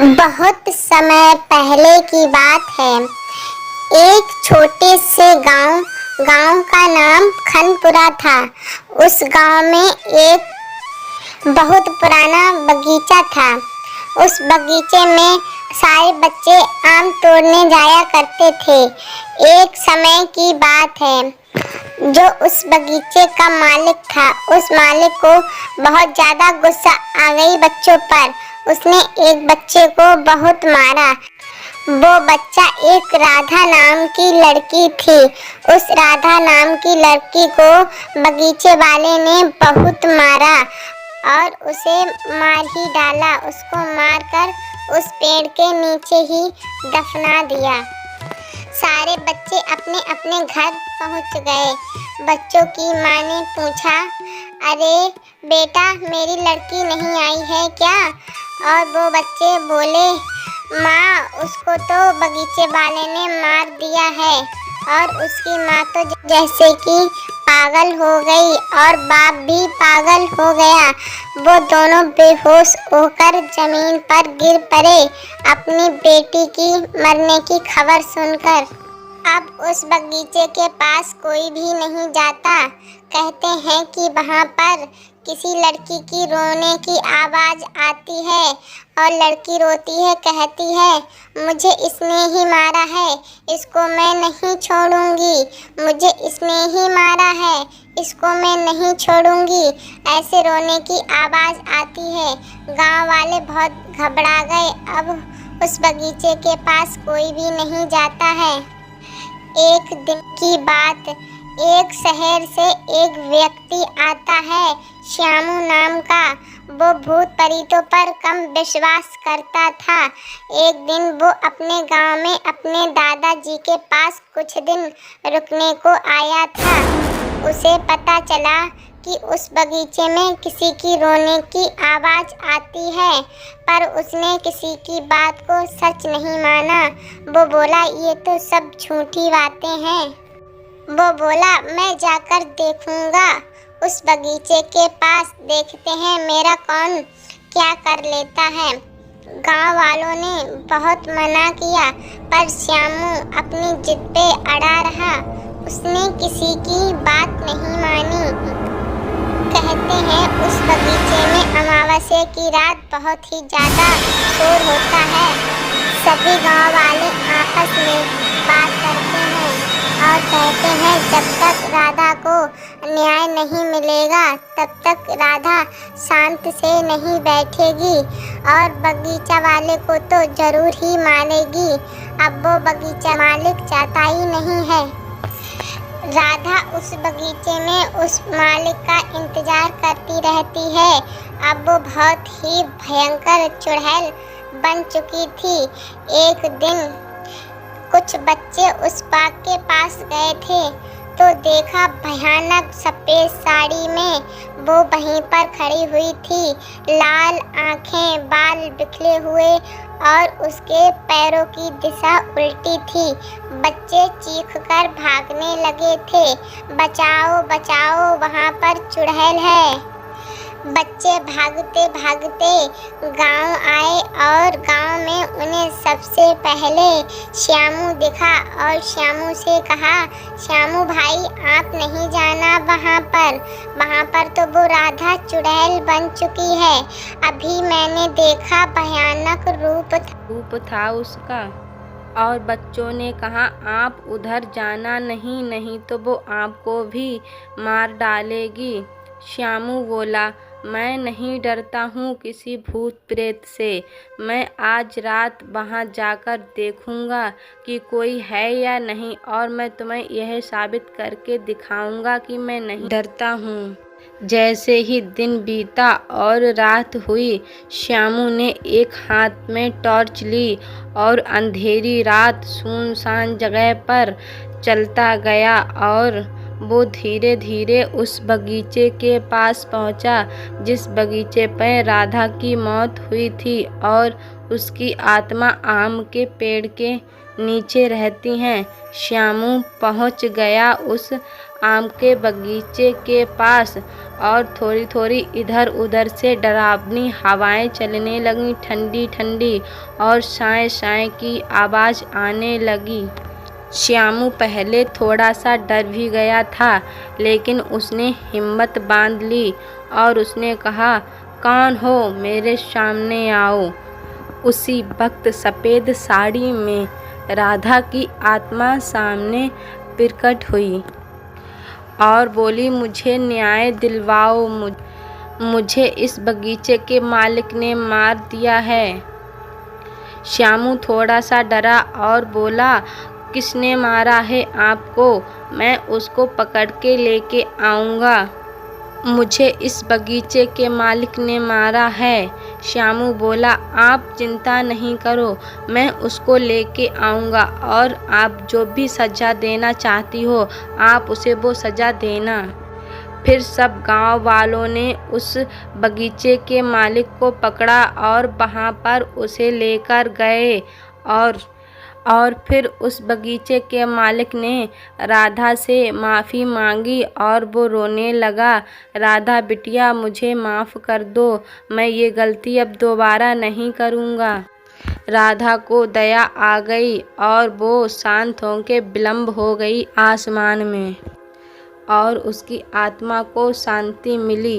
बहुत समय पहले की बात है। एक छोटे से गांव का नाम खनपुरा था। उस गांव में एक बहुत पुराना बगीचा था। उस बगीचे में सारे बच्चे आम तोड़ने जाया करते थे। एक समय की बात है, जो उस बगीचे का मालिक था, उस मालिक को बहुत ज़्यादा गुस्सा आ गई बच्चों पर। उसने एक बच्चे को बहुत मारा। वो बच्चा एक राधा नाम की लड़की थी। उस राधा नाम की लड़की को बगीचे वाले ने बहुत मारा और उसे मार ही डाला। उसको मारकर उस पेड़ के नीचे ही दफना दिया। सारे बच्चे अपने अपने घर पहुंच गए। बच्चों की माँ ने पूछा, अरे बेटा, मेरी लड़की नहीं आई है क्या? और वो बच्चे बोले, माँ, उसको तो बगीचे वाले ने मार दिया है। और उसकी माँ तो जैसे कि पागल हो गई और बाप भी पागल हो गया। वो दोनों बेहोश होकर जमीन पर गिर पड़े अपनी बेटी की मरने की खबर सुनकर। अब उस बगीचे के पास कोई भी नहीं जाता। कहते हैं कि वहाँ पर किसी लड़की की रोने की आवाज़ आती है और लड़की रोती है, कहती है, मुझे इसने ही मारा है, इसको मैं नहीं छोड़ूंगी, मुझे इसने ही मारा है, इसको मैं नहीं छोड़ूंगी। ऐसे रोने की आवाज़ आती है। गांव वाले बहुत घबरा गए। अब उस बगीचे के पास कोई भी नहीं जाता है। एक दिन की बात, एक शहर से एक व्यक्ति आता है, श्यामू नाम का। वो भूत प्रेतों पर कम विश्वास करता था। एक दिन वो अपने गांव में अपने दादाजी के पास कुछ दिन रुकने को आया था। उसे पता चला कि उस बगीचे में किसी की रोने की आवाज़ आती है, पर उसने किसी की बात को सच नहीं माना। वो बोला, ये तो सब झूठी बातें हैं। वो बोला, मैं जाकर देखूंगा उस बगीचे के पास, देखते हैं मेरा कौन क्या कर लेता है। गांव वालों ने बहुत मना किया, पर श्यामू अपनी जिद पे अड़ा रहा। उसने किसी की बात नहीं मानी। कहते हैं उस बगीचे में अमावस्या की रात बहुत ही ज़्यादा शोर होता है। सभी गांव वाले आपस में बात करते हैं और कहते हैं, जब तक राधा को न्याय नहीं मिलेगा तब तक राधा शांत से नहीं बैठेगी और बगीचा वाले को तो ज़रूर ही मारेगी। अब वो बगीचा मालिक चाहता ही नहीं है। राधा उस बगीचे में उस मालिक का इंतजार करती रहती है। अब वो बहुत ही भयंकर चुड़ैल बन चुकी थी। एक दिन कुछ बच्चे उस बाग के पास गए थे तो देखा, भयानक सफ़ेद साड़ी में वो वहीं पर खड़ी हुई थी। लाल आंखें, बाल बिखरे हुए और उसके पैरों की दिशा उल्टी थी। बच्चे चीखकर भागने लगे थे, बचाओ बचाओ, वहाँ पर चुड़ैल है। बच्चे भागते भागते गांव आए और गांव में उन्हें सबसे पहले श्यामू दिखा और श्यामू से कहा, श्यामू भाई, आप नहीं जाना वहाँ पर तो वो राधा चुड़ैल बन चुकी है। अभी मैंने देखा, भयानक रूप था उसका। और बच्चों ने कहा, आप उधर जाना नहीं तो वो आपको भी मार डालेगी। श्यामू बोला, मैं नहीं डरता हूँ किसी भूत प्रेत से। मैं आज रात वहाँ जाकर देखूँगा कि कोई है या नहीं, और मैं तुम्हें यह साबित करके दिखाऊँगा कि मैं नहीं डरता हूँ। जैसे ही दिन बीता और रात हुई, श्यामू ने एक हाथ में टॉर्च ली और अंधेरी रात सुनसान जगह पर चलता गया और वो धीरे धीरे उस बगीचे के पास पहुंचा जिस बगीचे पर राधा की मौत हुई थी और उसकी आत्मा आम के पेड़ के नीचे रहती हैं। श्यामू पहुंच गया उस आम के बगीचे के पास और थोड़ी थोड़ी इधर उधर से डरावनी हवाएं चलने लगीं, ठंडी ठंडी, और शाय शाय की आवाज़ आने लगी। श्यामू पहले थोड़ा सा डर भी गया था, लेकिन उसने हिम्मत बांध ली और उसने कहा, कौन हो, मेरे सामने आओ। उसी वक्त सफ़ेद साड़ी में राधा की आत्मा सामने प्रकट हुई और बोली, मुझे न्याय दिलवाओ, मुझे इस बगीचे के मालिक ने मार दिया है। श्यामू थोड़ा सा डरा और बोला, किसने मारा है आपको? मैं उसको पकड़ के लेके आऊँगा। मुझे इस बगीचे के मालिक ने मारा है। श्यामू बोला, आप चिंता नहीं करो, मैं उसको लेके आऊँगा और आप जो भी सज़ा देना चाहती हो आप उसे वो सज़ा देना। फिर सब गांव वालों ने उस बगीचे के मालिक को पकड़ा और वहाँ पर उसे लेकर गए और फिर उस बगीचे के मालिक ने राधा से माफ़ी मांगी और वो रोने लगा, राधा बिटिया, मुझे माफ़ कर दो, मैं ये गलती अब दोबारा नहीं करूँगा। राधा को दया आ गई और वो शांत होकर विलम्ब हो गई आसमान में और उसकी आत्मा को शांति मिली।